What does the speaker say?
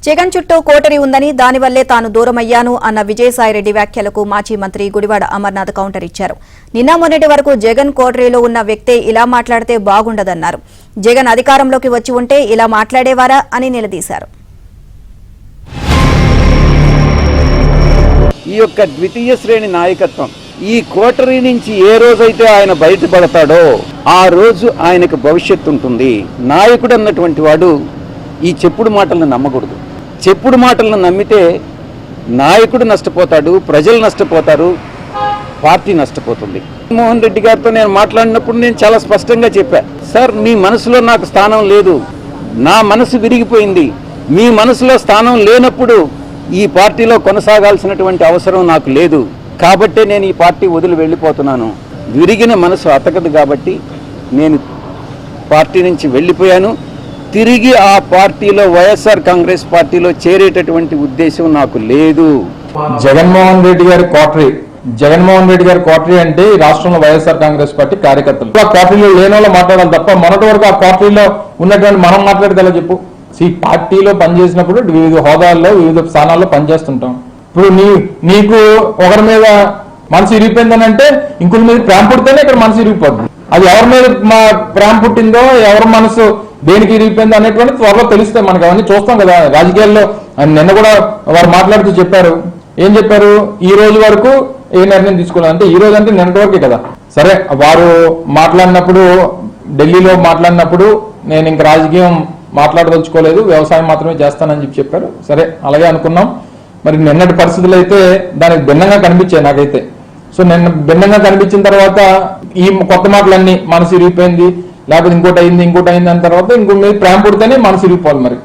జగన్ చుట్టూ కోటరీ ఉందని దానివల్లే తాను దూరమయ్యాను అన్న విజయసాయిరెడ్డి వ్యాఖ్యలకు మాజీ మంత్రి గుడివాడ అమర్నాథ్ కౌంటర్ ఇచ్చారు. నిన్న మొన్నటి వరకు జగన్ కోటరీలో ఉన్న వ్యక్తే ఇలా మాట్లాడితే బాగుండదన్నారు. జగన్ అధికారంలోకి వచ్చి ఉంటే ఇలా మాట్లాడేవారా అని నిలదీశారు. ఈ యొక్క ద్వితీయ శ్రేణి నాయకత్వం ఈ కోటరీ నుంచి ఏ రోజైతే ఆయన బయటపడతాడో ఆ రోజు ఆయనకు భవిష్యత్తు ఉంటుంది. నాయకుడు అన్నటువంటి వాడు ఈ చెప్పుడు మాటలను నమ్మకూడదు. చెప్పుడు మాటలను నమ్మితే నాయకుడు నష్టపోతాడు, ప్రజలు నష్టపోతారు, పార్టీ నష్టపోతుంది. మోహన్ రెడ్డి గారితో నేను మాట్లాడినప్పుడు నేను చాలా స్పష్టంగా చెప్పా, సార్ మీ మనసులో నాకు స్థానం లేదు, నా మనసు విరిగిపోయింది. మీ మనసులో స్థానం లేనప్పుడు ఈ పార్టీలో కొనసాగాల్సినటువంటి అవసరం నాకు లేదు. కాబట్టే నేను ఈ పార్టీ వదిలి వెళ్ళిపోతున్నాను. విరిగిన మనసు అతకదు కాబట్టి నేను పార్టీ నుంచి వెళ్ళిపోయాను. తిరిగి ఆ పార్టీలో వైఎస్ఆర్ కాంగ్రెస్ పార్టీలో చేరేటటువంటి ఉద్దేశం నాకు లేదు. జగన్మోహన్ రెడ్డి గారి కోటరీ అంటే ఈ రాష్ట్రంలో వైఎస్ఆర్ కాంగ్రెస్ పార్టీ కార్యకర్తలు ఆ పార్టీలో లేని వాళ్ళు మాట్లాడాలి తప్ప మొన్నటి వరకు ఆ పార్టీలో ఉన్నటువంటి మనం మాట్లాడితే చెప్పు. ఈ పార్టీలో పనిచేసినప్పుడు వివిధ హోదాల్లో వివిధ స్థానాల్లో పనిచేస్తుంటాం. ఇప్పుడు నీకు ఒకరి మీద మనసు ఇరిగిపోయిందని అంటే ఇంకొక మీద ప్రేమ పుడితేనే ఇక్కడ మనసు ఇరిగిపోద్ది. అది ఎవరి మీద ప్రేమ పుట్టిందో ఎవరి మనసు దేనికి ఇరిగిపోయిందో అనేటువంటి త్వరలో తెలిస్తే మనకు అవన్నీ చూస్తాం కదా రాజకీయాల్లో. నిన్న కూడా వారు మాట్లాడుతూ చెప్పారు. ఏం చెప్పారు? ఈ రోజు వరకు ఏ నిర్ణయం తీసుకోలేదు అంటే ఈ రోజు అంటే నిన్నటి వరకే కదా. సరే, వారు మాట్లాడినప్పుడు ఢిల్లీలో మాట్లాడినప్పుడు నేను ఇంక రాజకీయం మాట్లాడదలుచుకోలేదు, వ్యవసాయం మాత్రమే చేస్తానని చెప్పారు. సరే, అలాగే అనుకున్నాం. మరి నిన్నటి పరిస్థితులు అయితే దానికి భిన్నంగా కనిపించాయి నాకైతే. సో నిన్న భిన్నంగా కనిపించిన తర్వాత ఈ కొత్త మాటలన్నీ మనసు ఇరిగిపోయింది, లేకపోతే ఇంకోటి అయింది అన్న తర్వాత ఇంకో మీద ప్రేమ పుడితేనే మనసు ఇరిగిపోవాలి. మరి